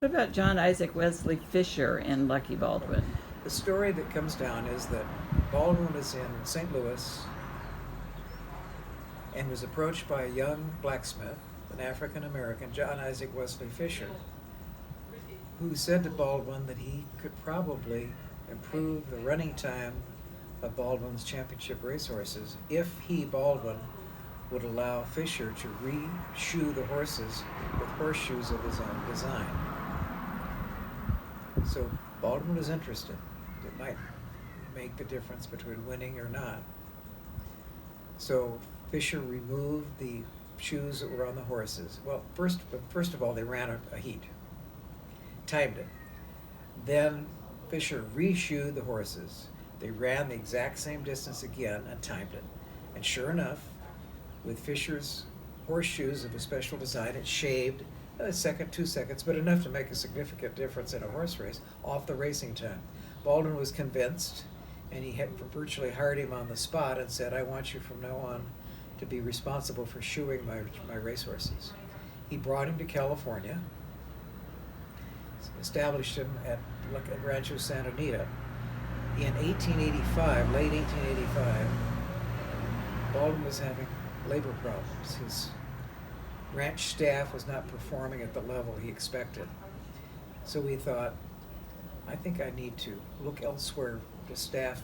What about John Isaac Wesley Fisher and Lucky Baldwin? The story that comes down is that Baldwin was in St. Louis and was approached by a young blacksmith, an African American, John Isaac Wesley Fisher, who said to Baldwin that he could probably improve the running time of Baldwin's championship racehorses if he, Baldwin, would allow Fisher to re-shoe the horses with horseshoes of his own design. So Baldwin was interested. It might make the difference between winning or not. So Fisher removed the shoes that were on the horses. Well, first of all, they ran a heat, timed it. Then Fisher re-shoed the horses. They ran the exact same distance again and timed it. And sure enough, with Fisher's horseshoes of a special design, it shaved a second, 2 seconds, but enough to make a significant difference in a horse race off the racing time. Baldwin was convinced, and he had virtually hired him on the spot and said, "I want you from now on to be responsible for shoeing my racehorses." He brought him to California, established him at Rancho Santa Anita. In 1885, late 1885, Baldwin was having labor problems. His ranch staff was not performing at the level he expected. So he thought, I think I need to look elsewhere to staff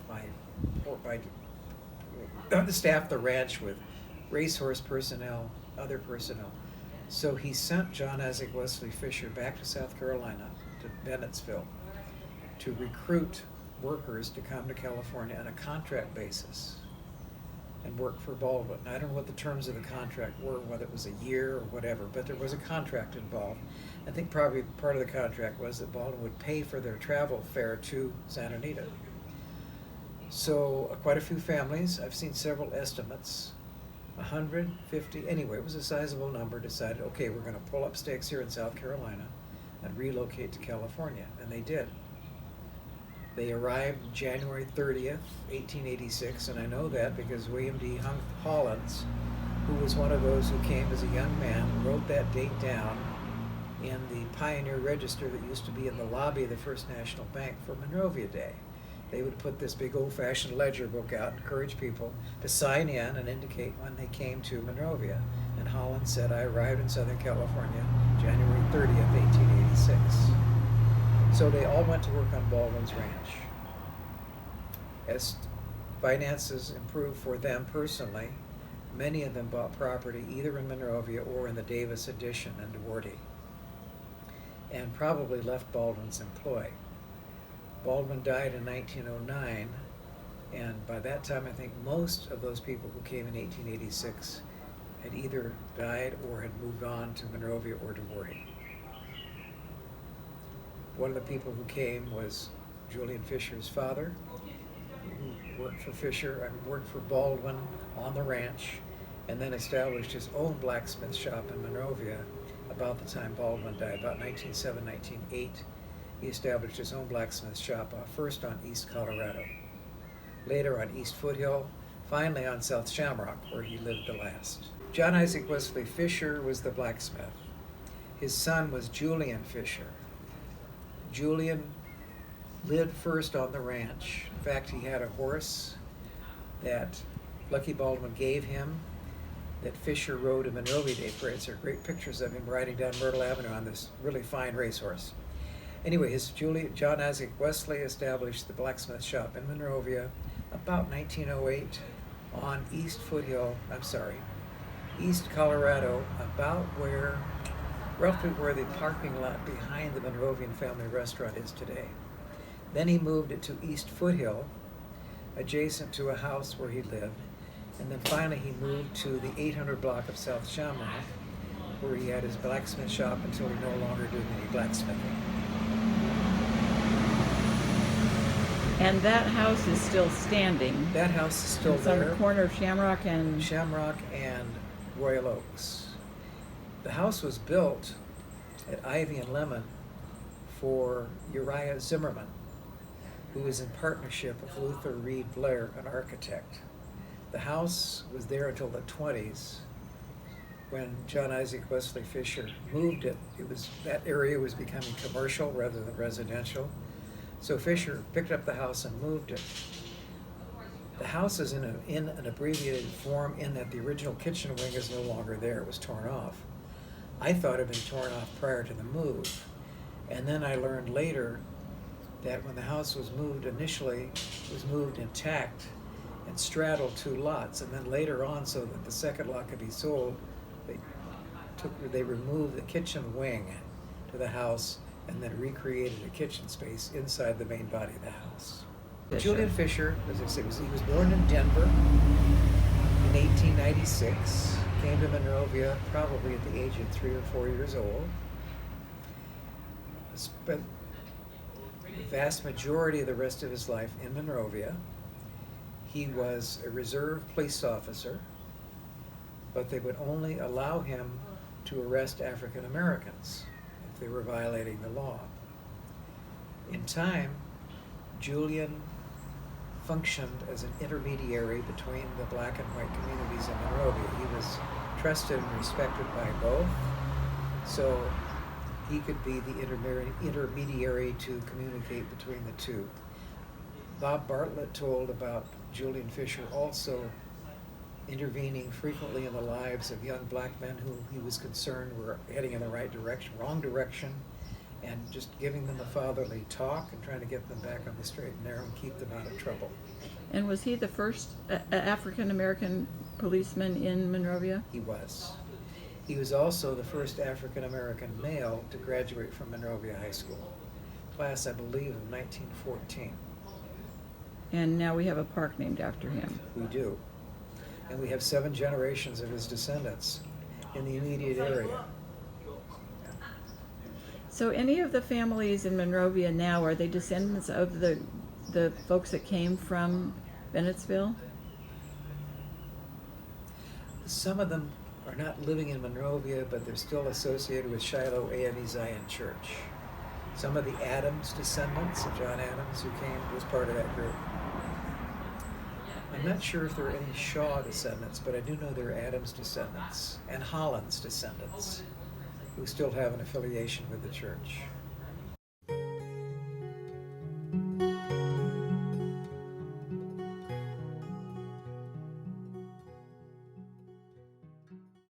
the ranch with racehorse personnel, other personnel. So he sent John Isaac Wesley Fisher back to South Carolina, to Bennettsville, to recruit workers to come to California on a contract basis and work for Baldwin. I don't know what the terms of the contract were, whether it was a year or whatever, but there was a contract involved. I think probably part of the contract was that Baldwin would pay for their travel fare to Santa Anita. So quite a few families, I've seen several estimates, 150, anyway, it was a sizable number, decided, okay, we're going to pull up stakes here in South Carolina and relocate to California, and they did. They arrived January 30th, 1886, and I know that because William D. Hollins, who was one of those who came as a young man, wrote that date down in the Pioneer Register that used to be in the lobby of the First National Bank for Monrovia Day. They would put this big old-fashioned ledger book out and encourage people to sign in and indicate when they came to Monrovia. And Hollins said, I arrived in Southern California January 30th, 1886. So they all went to work on Baldwin's ranch. As finances improved for them personally, many of them bought property either in Monrovia or in the Davis Addition in Duarte, and probably left Baldwin's employ. Baldwin died in 1909, and by that time I think most of those people who came in 1886 had either died or had moved on to Monrovia or Duarte. One of the people who came was Julian Fisher's father, who worked for Baldwin on the ranch, and then established his own blacksmith shop in Monrovia about the time Baldwin died, about 1907, 1908. He established his own blacksmith shop, first on East Colorado, later on East Foothill, finally on South Shamrock, where he lived the last. John Isaac Wesley Fisher was the blacksmith. His son was Julian Fisher. Julian lived first on the ranch. In fact, he had a horse that Lucky Baldwin gave him that Fisher rode in Monrovia Day parades. There are great pictures of him riding down Myrtle Avenue on this really fine racehorse. Anyway, John Isaac Wesley established the blacksmith shop in Monrovia about 1908 on East Colorado, about roughly where the parking lot behind the Monrovian family restaurant is today. Then he moved it to East Foothill, adjacent to a house where he lived. And then finally he moved to the 800 block of South Shamrock, where he had his blacksmith shop until he no longer did any blacksmithing. And that house is still standing. That house is still it's there. On the corner of Shamrock and Royal Oaks. The house was built at Ivy and Lemon for Uriah Zimmerman, who was in partnership with Luther Reed Blair, an architect. The house was there until the 20s, when John Isaac Wesley Fisher moved it, that area was becoming commercial rather than residential. So Fisher picked up the house and moved it. The house is in an abbreviated form in that the original kitchen wing is no longer there. It was torn off. I thought it had been torn off prior to the move. And then I learned later that when the house was moved initially, it was moved intact and straddled two lots. And then later on, so that the second lot could be sold, they removed the kitchen wing to the house and then recreated a kitchen space inside the main body of the house. Fisher. Julian Fisher, as I said, he was born in Denver in 1896, came to Monrovia probably at the age of 3 or 4 years old. Spent the vast majority of the rest of his life in Monrovia. He was a reserve police officer, but they would only allow him to arrest African Americans if they were violating the law. In time, Julian functioned as an intermediary between the black and white communities in Monrovia. He was trusted and respected by both, so he could be the intermediary to communicate between the two. Bob Bartlett told about Julian Fisher also intervening frequently in the lives of young black men who he was concerned were heading in the wrong direction, and just giving them a fatherly talk and trying to get them back on the straight and narrow and keep them out of trouble. And was he the first African-American policeman in Monrovia? He was. He was also the first African-American male to graduate from Monrovia High School. Class, I believe, of 1914. And now we have a park named after him. We do. And we have 7 generations of his descendants in the immediate area. So any of the families in Monrovia now, are they descendants of the folks that came from Bennettsville? Some of them are not living in Monrovia, but they're still associated with Shiloh AME Zion Church. Some of the Adams descendants of John Adams who came was part of that group. I'm not sure if there are any Shaw descendants, but I do know there are Adams descendants and Holland's descendants who still have an affiliation with the church.